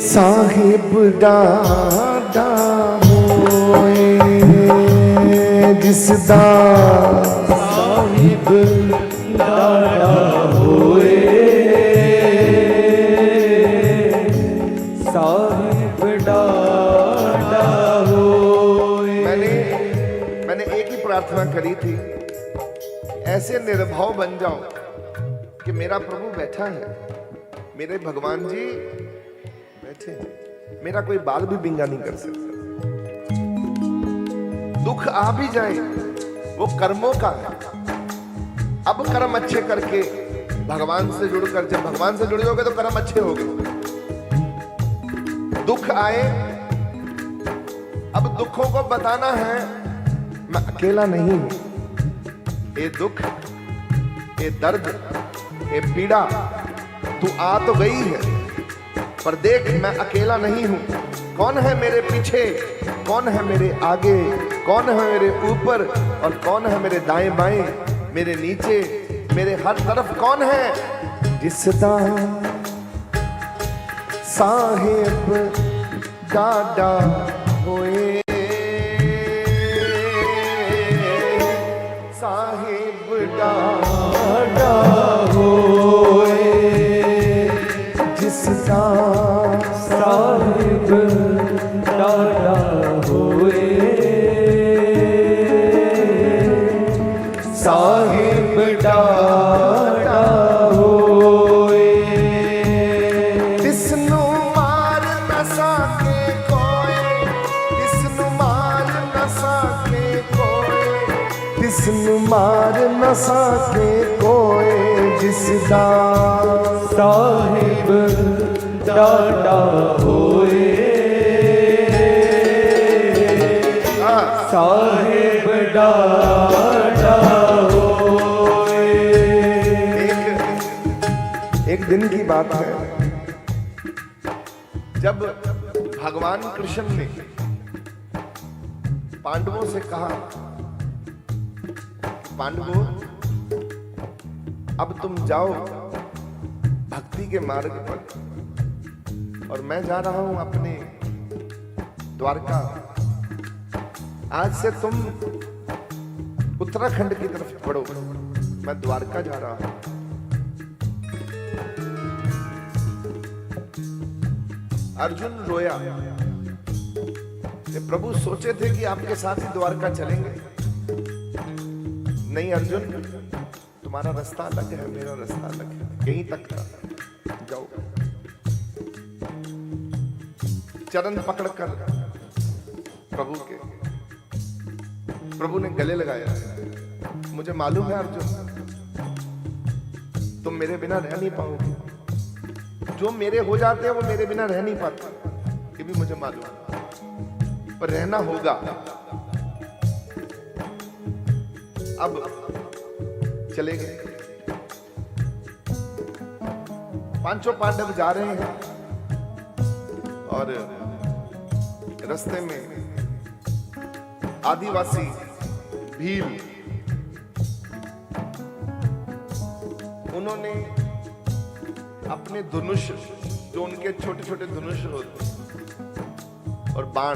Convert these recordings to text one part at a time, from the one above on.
साहिब डाडा होए जिसदा साहिब डाडा होए, साहिब डाडा होए। मैंने एक ही प्रार्थना करी थी, ऐसे निर्भव बन जाओ कि मेरा प्रभु बैठा है, मेरे भगवान जी बैठे हैं, मेरा कोई बाल भी बिंगा नहीं कर सकता। दुख आ भी जाए वो कर्मों का है। अब कर्म अच्छे करके भगवान से जुड़कर, जब भगवान से जुड़े होगे तो कर्म अच्छे होंगे। दुख आए, अब दुखों को बताना है मैं अकेला नहीं हूं। ये दुख, ये दर्द, ये पीड़ा तू आ तो गई है, पर देख मैं अकेला नहीं हूं। कौन है मेरे पीछे, कौन है मेरे आगे, कौन है मेरे ऊपर और कौन है मेरे दाएं बाएं, मेरे नीचे, मेरे हर तरफ कौन है। जिसदा साहिब डाडा होए, साहिब डाडा होए जिसदा साहिब डाडा होए, साहिब डाडा होए। तिसनु मार न सके कोई, तिसनु मार न सके कोई, तिसनु मार न सके कोई जिसदा साहिब डाडा होए, साहिब डाडा होए। एक दिन की बात है जब भगवान कृष्ण ने पांडवों से कहा, पांडवों अब तुम जाओ भक्ति के मार्ग पर और मैं जा रहा हूं अपने द्वारका। आज से तुम उत्तराखंड की तरफ बढ़ो, मैं द्वारका जा रहा हूं। अर्जुन रोया कि प्रभु सोचे थे कि आपके साथ ही द्वारका चलेंगे। नहीं अर्जुन, तुम्हारा रास्ता अलग है, मेरा रास्ता अलग है, यहीं तक था, जाओ। चरण पकड़कर प्रभु के, प्रभु ने गले लगाया, मुझे मालूम है अर्जुन तुम मेरे बिना रह नहीं पाओगे। जो मेरे हो जाते हैं वो मेरे बिना रह नहीं पाते, ये भी मुझे मालूम है, पर रहना होगा। अब चले गए, पांचों पांडव जा रहे हैं और रास्ते में आदिवासी भील, उन्होंने अपने धनुष, जो उनके छोटे छोटे धनुष होते और बाण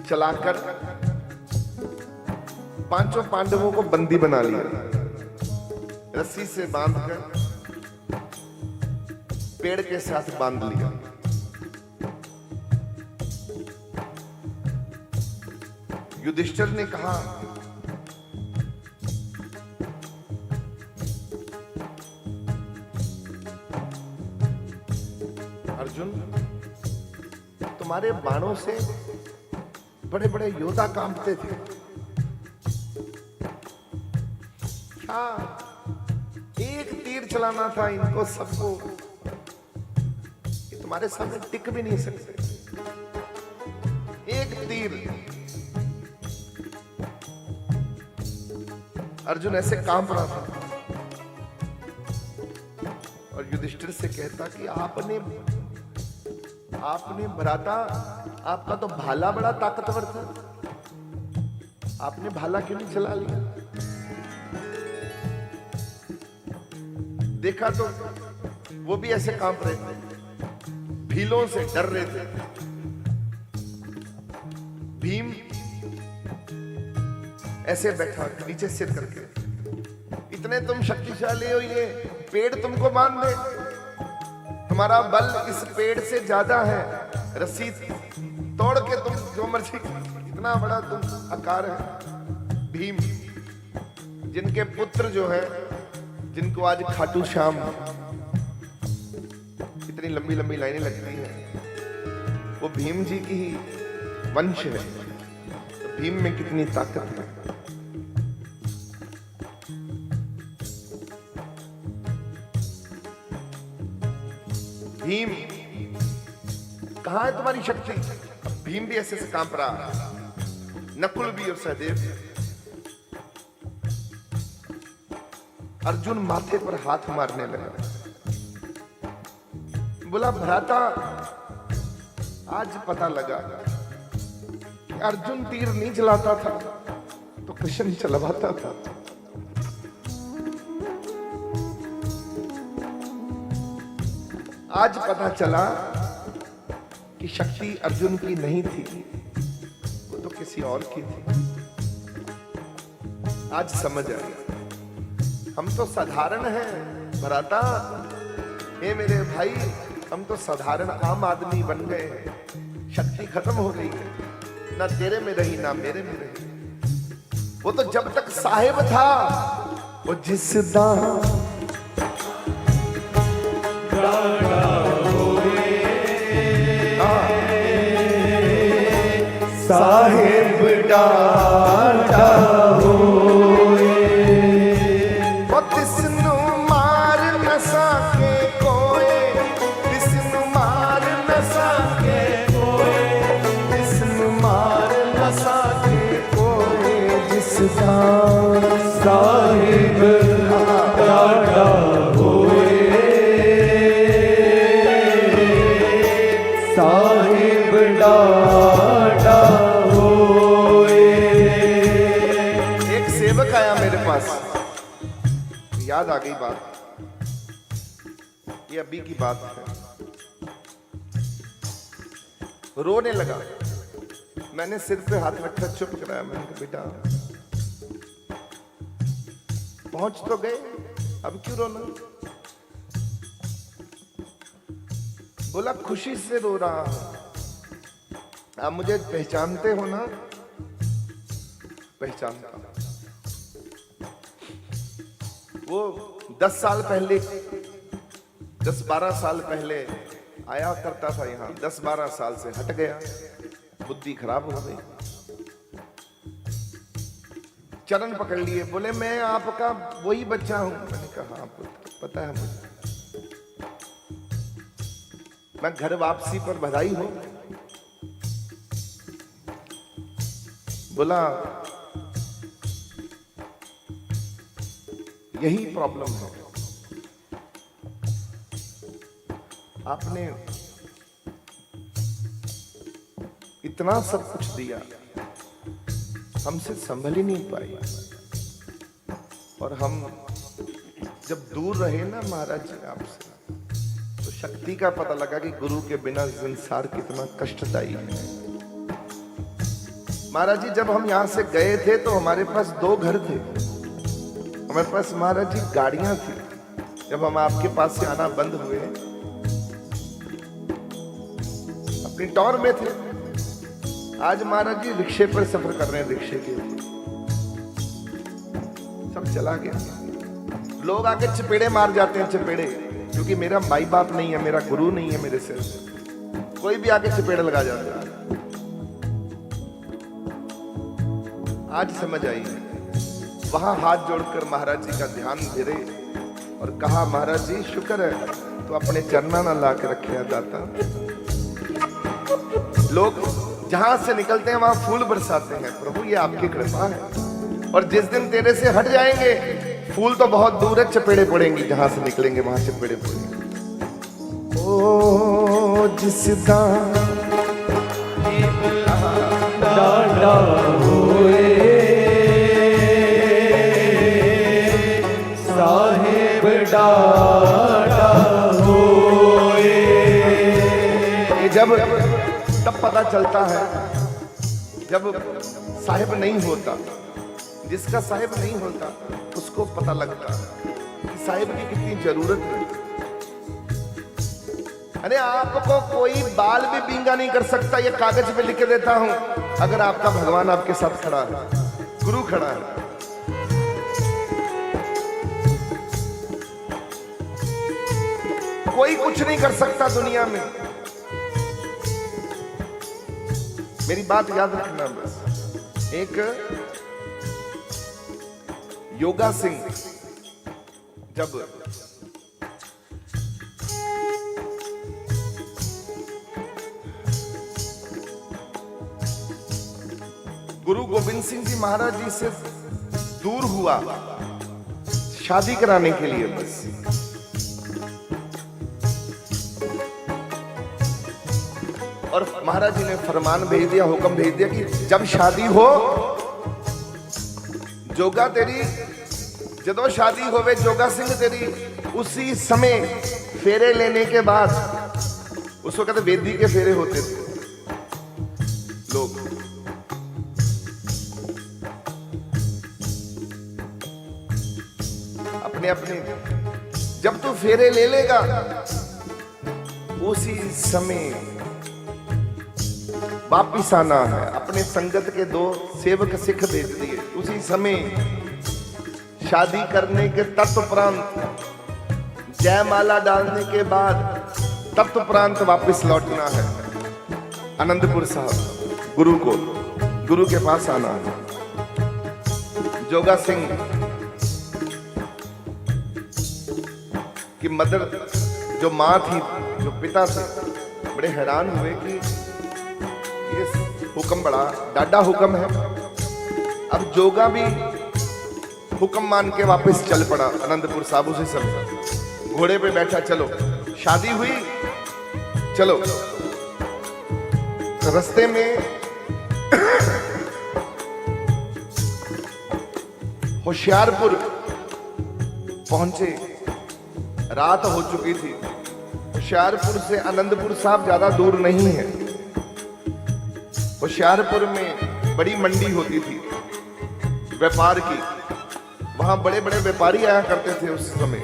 चलाकर पांचों पांडवों को बंदी बना लिया, रस्सी से बांधकर पेड़ के साथ बांध लिया। युधिष्ठिर ने कहा, अर्जुन तुम्हारे बाणों से बड़े बड़े योद्धा कांपते थे, क्या एक तीर चलाना था इनको सबको, ये तुम्हारे सामने टिक भी नहीं सकते। एक तीर, अर्जुन ऐसे कांप रहा था और युधिष्ठिर से कहता कि आपने भ्राता, आपका तो भाला बड़ा ताकतवर था, आपने भाला क्यों नहीं चला लिया? देखा तो वो भी ऐसे कांप रहे थे। भीलों से डर रहे थे। भीम ऐसे बैठा नीचे सिर करके, इतने तुम शक्तिशाली हो, ये पेड़ तुमको बांध दे, तुम्हारा बल इस पेड़ से ज्यादा है, रस्सी तोड़ के तुम जो मर्जी, इतना बड़ा तुम आकार है। भीम जिनके पुत्र जो है, जिनको आज खाटू श्याम इतनी लंबी लंबी लाइनें लगती हैं, वो भीम जी की ही वंश है। तो भीम में कितनी ताकत है। भीम, कहां है तुम्हारी शक्ति? अब भीम भी ऐसे से कांप रहा है, नकुल भी और सहदेव भी। अर्जुन माथे पर हाथ मारने लगा, बोला भ्राता, आज पता लगा कि अर्जुन तीर नहीं चलाता था तो कृष्ण चलवाता था। आज पता चला कि शक्ति अर्जुन की नहीं थी, वो तो किसी और की थी। आज समझ आ गया, हम तो साधारण हैं भ्राता, हे मेरे भाई, हम तो साधारण आम आदमी बन गए हैं। शक्ति खत्म हो गई है, ना तेरे में रही ना मेरे में रही। वो तो जब तक साहिब था, वो जिस दां साहिब डाटा होए, वो तिसनु मार न सके कोई, तिसनु मार न सके कोई, तिसनु मार न सके कोई, जिस दां साहिब डाटा होए, साहिब डाटा होए। एक सेवक आया मेरे पास, याद आ गई बात, ये अभी की बात है। रोने लगा, मैंने सिर पे हाथ रखा, चुप कराया। मैंने कहा बेटा पहुंच तो गए, अब क्यों रोना? बोला खुशी से रो रहा हूं। आप मुझे पहचानते हो ना? पहचानता। वो 10 साल पहले, 10-12 साल पहले आया करता था यहाँ, 10-12 साल से हट गया, बुद्धि खराब हो गई। चरण पकड़ लिए, बोले मैं आपका वही बच्चा हूं। मैंने कहा हाँ पता है मुझे, मैं घर वापसी पर बधाई हो। बोला यही प्रॉब्लम है, आपने इतना सब कुछ दिया, हमसे संभल ही नहीं पाई। और हम जब दूर रहे ना महाराज जी आपसे, तो शक्ति का पता लगा कि गुरु के बिना संसार कितना कष्टदायी है। महाराज जी जब हम यहां से गए थे तो हमारे पास 2 घर थे, हमारे पास महाराज जी गाड़ियां थी। जब हम आपके पास से आना बंद हुए, अपनी टॉर में थे। आज महाराज जी रिक्शे पर सफर कर रहे हैं, रिक्शे के सब चला गया। लोग आके चपेड़े मार जाते हैं, चपेड़े, क्योंकि मेरा माई बाप नहीं है, मेरा गुरु नहीं है मेरे सिर से, कोई भी आके चपेड़े लगा जाता है। आज समझ आई, वहां हाथ जोड़कर महाराज जी का ध्यान धरे और कहा महाराज जी शुक्र है तो अपने चरना ना ला के रखे दाता। लोग जहां से निकलते हैं वहां फूल बरसाते हैं, प्रभु ये आपकी कृपा है। और जिस दिन तेरे से हट जाएंगे, फूल तो बहुत दूर है, चपेड़े पड़ेंगी, जहां से निकलेंगे वहां चपेड़े पड़ेंगे। ओ जिस डाटा होए, साहिब डाटा होए, जब तब पता चलता है जब साहिब नहीं होता। जिसका साहिब नहीं होता उसको पता लगता कि साहिब की कितनी जरूरत है। अरे आपको कोई बाल भी बींगा नहीं कर सकता, ये कागज पे लिख के देता हूं, अगर आपका भगवान आपके साथ खड़ा है, गुरु खड़ा है। कोई कुछ नहीं कर सकता दुनिया में। मेरी बात याद रखना बस। एक योगा सिंह जब गुरु गोविंद सिंह जी महाराज जी से दूर हुआ शादी कराने के लिए, बस और महाराज जी ने फरमान भेज दिया, हुक्म भेज दिया कि जब शादी हो जोगा तेरी, जदों शादी होवे जोगा सिंह तेरी, उसी समय फेरे लेने के बाद, उसको कहते वेदी के फेरे होते थे लोग, अपने अपने, जब तू फेरे ले लेगा उसी समय वापिस आना है। अपने संगत के 2 सेवक सिख भेज दिए, उसी समय शादी करने के तत्परांत, जयमाला डालने के बाद तत्परांत वापिस लौटना है आनंदपुर साहब। गुरु के पास आना है। जोगा सिंह की मदर, जो माँ थी, जो पिता थे, बड़े हैरान हुए कि ये हुक्म बड़ा डाढ़ा हुक्म है। अब जोगा भी हुक्म मान के वापस चल पड़ा आनंदपुर साहब। उसी समय घोड़े पे बैठा, चलो शादी हुई, चलो। रास्ते में होशियारपुर पहुंचे, रात हो चुकी थी। होशियारपुर से आनंदपुर साहब ज्यादा दूर नहीं है। होशियारपुर में बड़ी मंडी होती थी व्यापार की, वहां बड़े बड़े व्यापारी आया करते थे उस समय।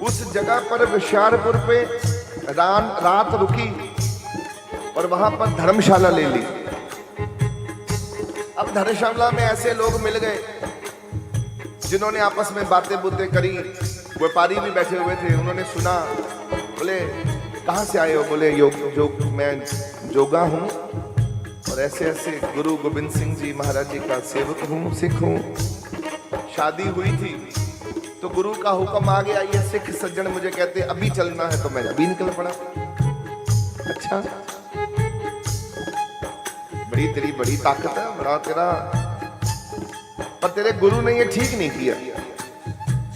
उस जगह पर होशियारपुर पे रात रुकी और वहां पर धर्मशाला ले ली। अब धर्मशाला में ऐसे लोग मिल गए जिन्होंने आपस में बातें बुतें करी। व्यापारी भी बैठे हुए थे, उन्होंने सुना, बोले कहाँ से आए हो? बोले मैं जोगा हूँ और ऐसे ऐसे गुरु गोविंद सिंह जी महाराज जी का सेवक हूँ, सिख हूँ। शादी हुई थी तो गुरु का हुक्म आ गया, ये सिख सज्जन मुझे कहते अभी चलना है, तो मैं अभी निकल पड़ा। अच्छा, तेरी बड़ी ताकत है, बड़ा तेरा, पर तेरे गुरु ने ये ठीक नहीं किया।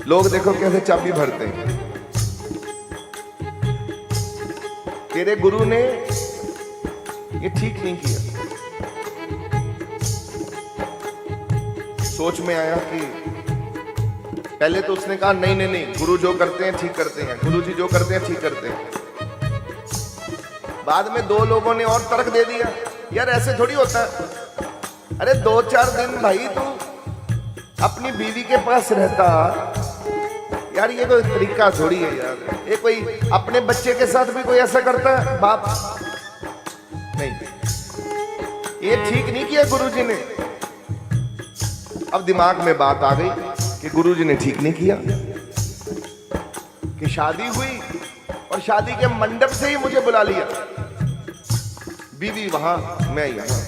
लोग देखो कैसे चाबी भरते हैं। तेरे गुरु ने ये ठीक नहीं किया। सोच में आया कि पहले तो उसने कहा नहीं, गुरु जो करते हैं ठीक करते हैं, गुरु जी जो करते हैं ठीक करते हैं। बाद में 2 लोगों ने और तर्क दे दिया, यार ऐसे थोड़ी होता है। अरे 2-4 दिन भाई तू अपनी बीवी के पास रहता, यार ये कोई तरीका थोड़ी है यार। ये कोई अपने बच्चे के साथ भी कोई ऐसा करता है? बाप नहीं, ये ठीक नहीं किया गुरुजी ने। अब दिमाग में बात आ गई कि गुरुजी ने ठीक नहीं किया, कि शादी हुई और शादी के मंडप से ही मुझे बुला लिया, बीवी वहां मैं यहां।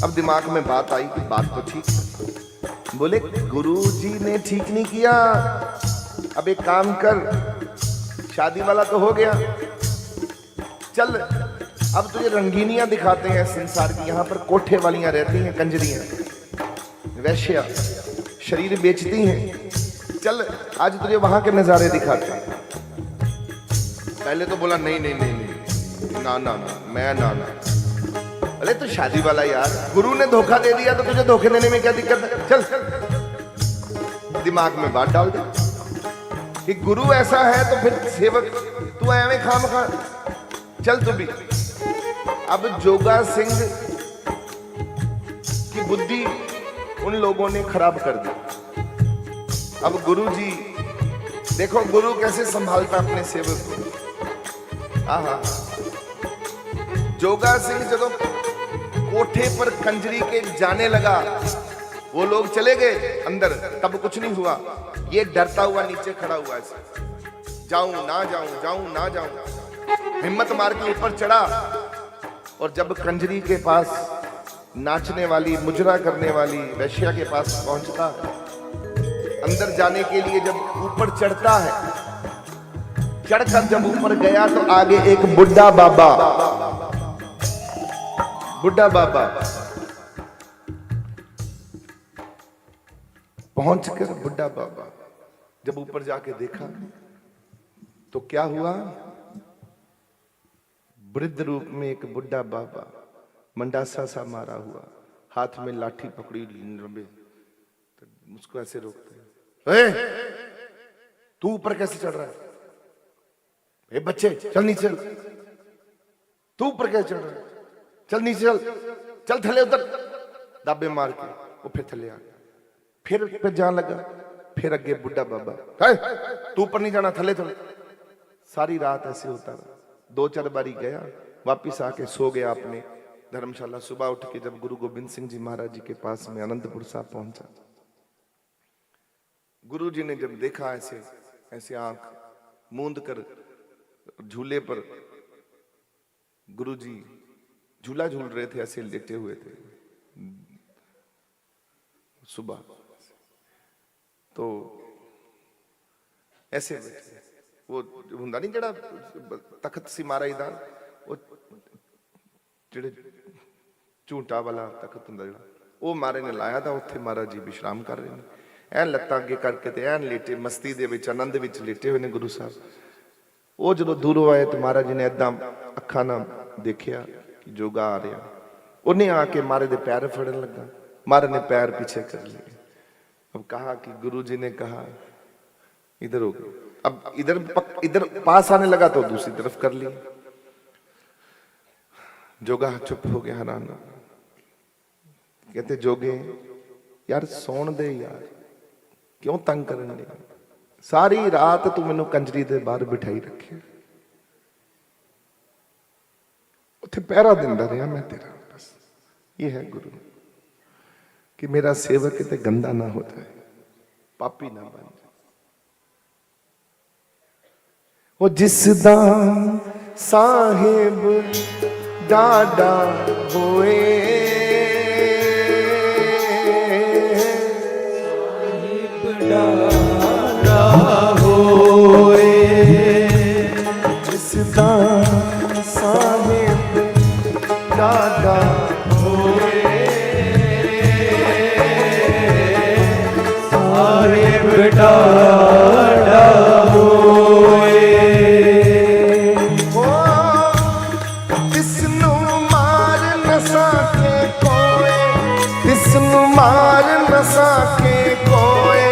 अब दिमाग में बात आई कि बात तो ठीक है। बोले गुरुजी ने ठीक नहीं किया, अब एक काम कर, शादी वाला तो हो गया, चल अब तुझे रंगीनियां दिखाते हैं संसार की। यहाँ पर कोठे वालियां रहती हैं, कंजरियां, वैश्या, शरीर बेचती हैं, चल आज तुझे वहां के नजारे दिखाते हैं। पहले तो बोला नहीं, ना, मैं ना। अरे तो शादी वाला यार, गुरु ने धोखा दे दिया तो तुझे धोखे देने में क्या दिक्कत है? चल दिमाग में बात डाल दे। कि गुरु ऐसा है तो फिर सेवक तू एवं खाम खा चल तू भी। अब जोगा सिंह की बुद्धि उन लोगों ने खराब कर दी। अब गुरु जी देखो गुरु कैसे संभालता अपने सेवक को। आहा, जोगा सिंह जब कोठे पर कंजरी के जाने लगा, वो लोग चले गए अंदर, तब कुछ नहीं हुआ। ये डरता हुआ नीचे खड़ा हुआ ऐसे, जाऊं ना जाऊं, जाऊं ना जाऊं। हिम्मत मार के ऊपर चढ़ा और जब कंजरी के पास नाचने वाली, मुजरा करने वाली वैश्या के पास पहुंचता है, अंदर जाने के लिए जब ऊपर चढ़ता है, चढ़कर जब ऊपर गया तो आगे एक बुढ़ा बाबा पहुंचकर बुढ़ा बाबा जब ऊपर जाके देखा तो क्या हुआ, वृद्ध रूप में एक बुढ़ा बाबा मंडासा सा मारा हुआ, हाथ में लाठी पकड़ी, तो मुझको ऐसे रोकते हैं, तू ऊपर कैसे चढ़ रहा है? ए बच्चे चल नीचे चल, तू ऊपर कैसे चढ़ रहा है? चल नीचे चल, चल थले उतर। दाबे मार के वो फिर थले आ गया, फिर जान लगा, फिर अगे बुढ़ा बाबा, तू ऊपर नहीं जाना, थले थले। सारी रात ऐसे होता रहा, 2-4 बारी गया, वापिस आके सो गया अपने धर्मशाला। सुबह उठ के जब गुरु गोबिंद सिंह जी महाराज जी के पास में अनंतपुर साहब पहुंचा, गुरु जी ने जब देखा ऐसे ऐसे आंख मूंद कर झूले पर गुरु जी झूला झूल रहे थे, ऐसे लेटे हुए थे सुबह, तो ऐसे वो हुंदा नहीं जड़ा तखत सी महाराज दा, वो जेड़े झूंटा वाला तखत हुंदा जड़ा, वो महाराज ने लाया था, उत्थे महाराज जी विश्राम कर रहे हैं, ਐਨ ਲੱਤਾਂ ਅੱਗੇ ਕਰਕੇ ਤੇ ਐਨ ਲੇਟੇ, ਮਸਤੀ ਦੇ ਵਿੱਚ, ਆਨੰਦ ਵਿੱਚ ਲੇਟੇ ਹੋਏ ਨੇ ਗੁਰੂ ਸਾਹਿਬ। ਉਹ ਜਦੋਂ ਦੂਰੋਂ ਆਏ ਤੇ ਮਹਾਰਾਜ ਜੀ ਨੇ ਏਦਾਂ ਅੱਖਾਂ ਨਾਲ ਦੇਖਿਆ ਕਿ ਜੋਗਾ ਆ ਰਿਹਾ, ਉਹਨੇ ਆ ਕੇ ਮਹਾਰਾਜ ਦੇ ਪੈਰ ਫੜਨ ਲੱਗਾ, ਮਹਾराज ने पैर पीछे कर लिए। अब कहा कि गुरु जी ने कहा इधर हो गए, अब इधर पास आने लगा तो दूसरी तरफ कर लिया। जोगा चुप हो गया, हैरान। कहते जोगे यार सौन दे यार, क्यों तंग करन दे, सारी रात तू मैनू कंजरी दे बाहर बिठाई रखे, उत्थे पहरा दिंदा रहा मैं तेरा। बस ये है गुरु कि मेरा सेवक किते गंदा ना हो जाए, पापी ना बन जाए। वो जिसदा साहिब डाडा होए, डाडा होए, जिसदा साहिब डाडा होए, साहिब डाडा होए, तिसनू मार न सके कोई, तिसनू मार न सके कोई,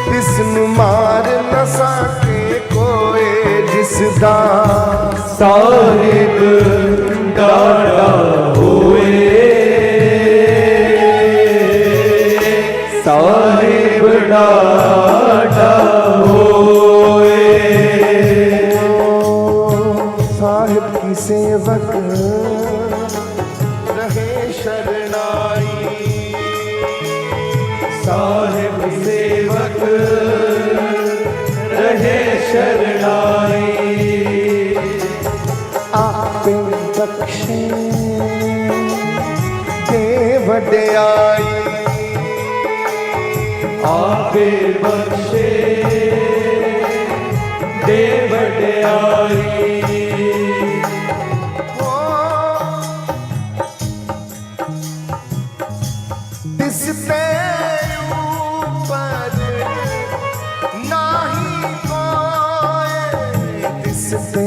तिसनू मार न सके कोई, जिसदा साहिब डाडा होए, साहिब डाडा होए, साहिब की सेवक रहे शरणाई, साहिब सेवक रहे शरणाई, आपे बख्शे दे वड्याई, आपे बख्शे दे वड्याई, तिसते ऊपर नाही कोई, तिसते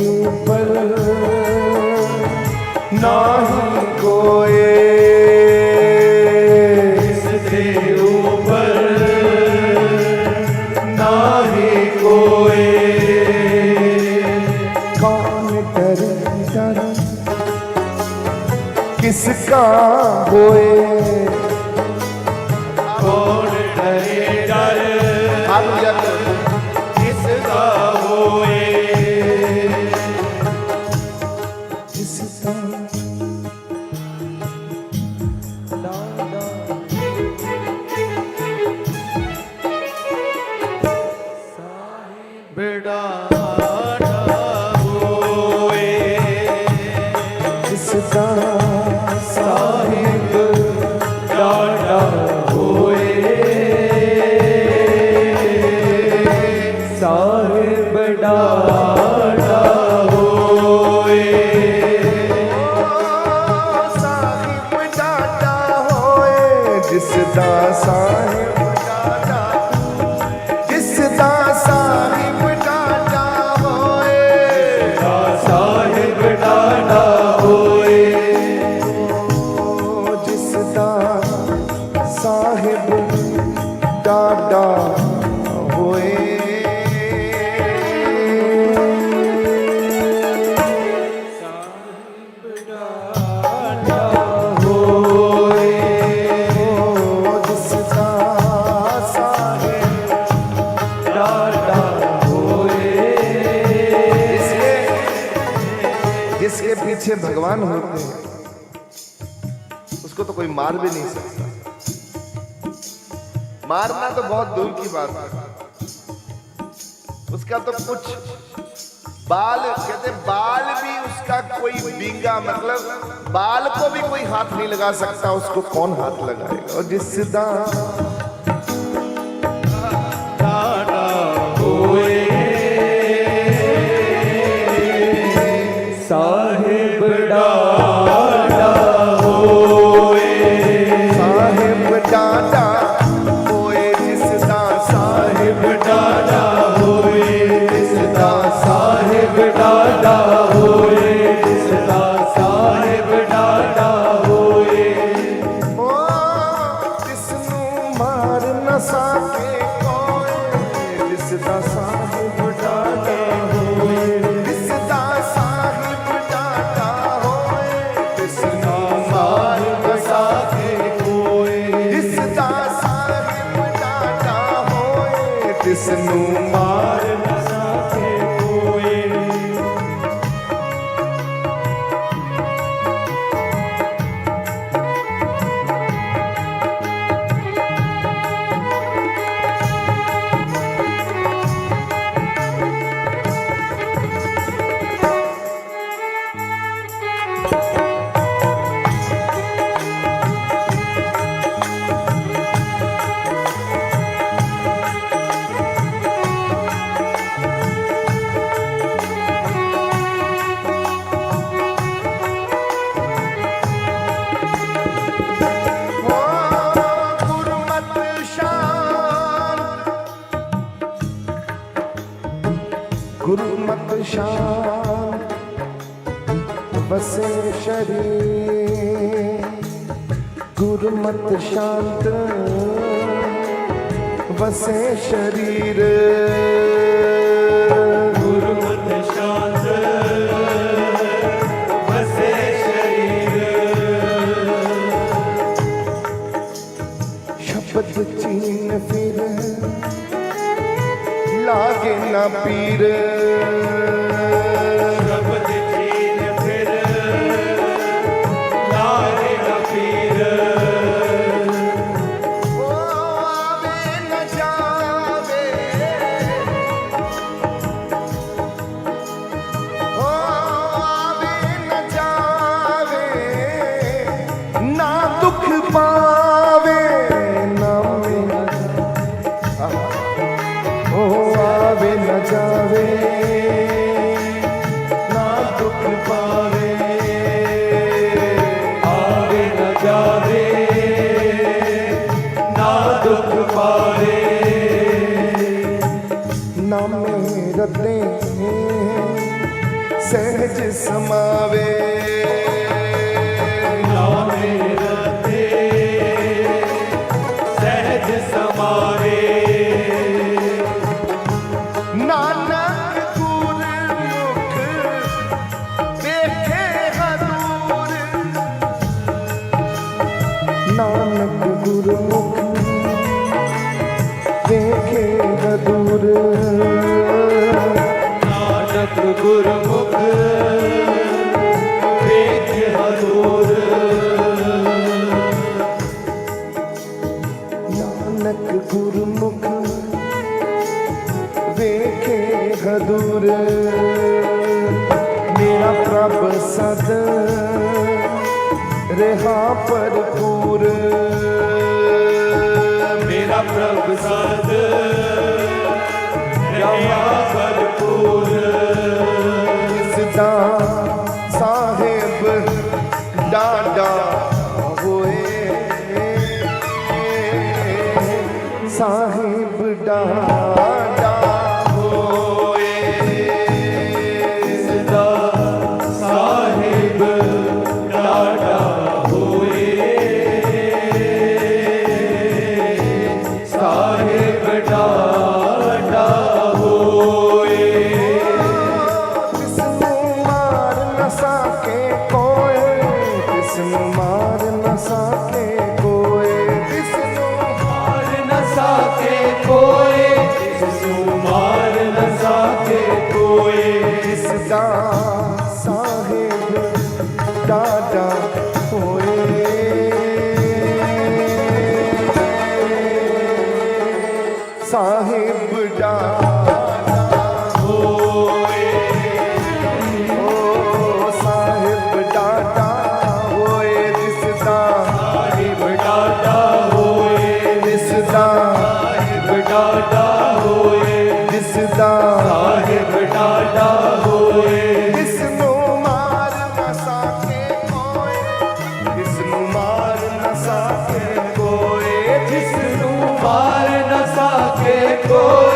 ऊपर नाही कोई, इससे ऊपर नाही कोई। किसका होए। कौन डरे डर हाथ लिया करो। किसका होए। किसका बिड़ाना होए। किसका साहिब डाटा होए। साहिब डाटा होए। साहिब डाटा होए जिसदा साहिब डाटा, जिसदा साहिब डाटा होए। साहिब डाटा होए। जिसदा साहिब डाटा होए। डाटा होए। जिसदा साहिब डाटा होए। जिसके पीछे भगवान होते हैं उसको तो कोई मार भी नहीं सकता। मारना तो बहुत दूर की बात है, उसका तो कुछ बाल, कहते बाल भी उसका कोई बींगा, मतलब बाल को भी कोई हाथ नहीं लगा सकता, उसको कौन हाथ लगाएगा। और जिसदा डाटा होए। साहिब डाटा होए। साहिब डाटा होए। जिसदा साहिब डाटा होए। जिसदा साहिब डाटा होए। जिसदा साहिब डाटा होए। ओ जिसनू मार न सके कोई, जिसदा साहिब डाटा होए। जिसदा साहिब डाटा होए। जिसनू मार न सके कोई, जिसदा साहिब डाटा होए। जिसनू मार न सके कोई। गुरुमत शान, गुरुमत शान बसे शरीर। गुरुमत शांत बसे शरीर। गुरुमत शांत बसे शरीर। शब्द चीन फिर लागे ना पीर। शब्द चीन फिर लागे न पीर। ओ आवे न जावे, ओ आवे न जावे, ना दुख पावे ना मेरा। ओ आवे न जावे ना दुख पावे। आवे न जावे ना दुख पावे। ना मेरा दे सहज समावे। ना मेरा ते सहज समावे। नानक गुरमुख देखे हजूर। ਗੁਰਮੁਖ ਵੇਖ ਹਜ਼ੂਰ ਨਾਨਕ ਗੁਰਮੁਖ ਵੇਖੇ ਹਦੂਰ ਮੇਰਾ ਪ੍ਰਭ ਸਦ ਰਿਹਾ ਭਰਪੂਰ ਮੇਰਾ ਪ੍ਰਭ ਸਦ ਰਿਹਾ ਭਰਪੂਰ ਸਦਾ ਸਾਹਿਬ ਡਾਡਾ ਹੋਏ ਸਾਹਿਬ ਡਾਡਾ ਹੋਏ ਸਦਾ ਸਾਹਿਬ ਡਾਢਾ ਹੋਏ ਸਾਹਿਬ ਡਾਢਾ ਹੋਏ ਤਿਸਨੂੰ ਮਾਰ ਨਾ ਸਕੇ ਕੋਏ ਤਿਸਨੂੰ ਮਾਰ ਨਾ ਸਕੇ ਕੋਏ ਤਿਸਨੂੰ ਮਾਰ ਨ ਸਕੇ ਕੋਏ ਜਿਸਨੂੰ ਮਾਰ ਨ ਸਕੇ ਕੋਏ ਜਿਸਦਾ ਸਾਹਿਬ ਡਾਡਾ ਹੋਏ ਸਾਹਿਬ ਡਾਡਾ ਹੋਏ ਓ ਸਾਹਿਬ ਡਾਡਾ ਹੋਏ ਜਿਸਦਾ ਸਾਹਿਬ ਡਾਢਾ ਹੋਏ ਜਿਸਦਾ ਸਾਹਿਬ ਡਾਢਾ ਹੋਏ ਜਿਸਦਾ ਸਾਹਿਬ ਡਾਢਾ ਹੋਏ ਜਿਸਨੂੰ ਮਾਰ ਨਾ ਸਕੇ ਕੋਏ ਜਿਸਨੂੰ ਮਾਰ ਨਾ ਸਕੇ ਕੋਏ ਜਿਸਨੂੰ ਮਾਰ ਨ ਸਕੇ ਕੋਈ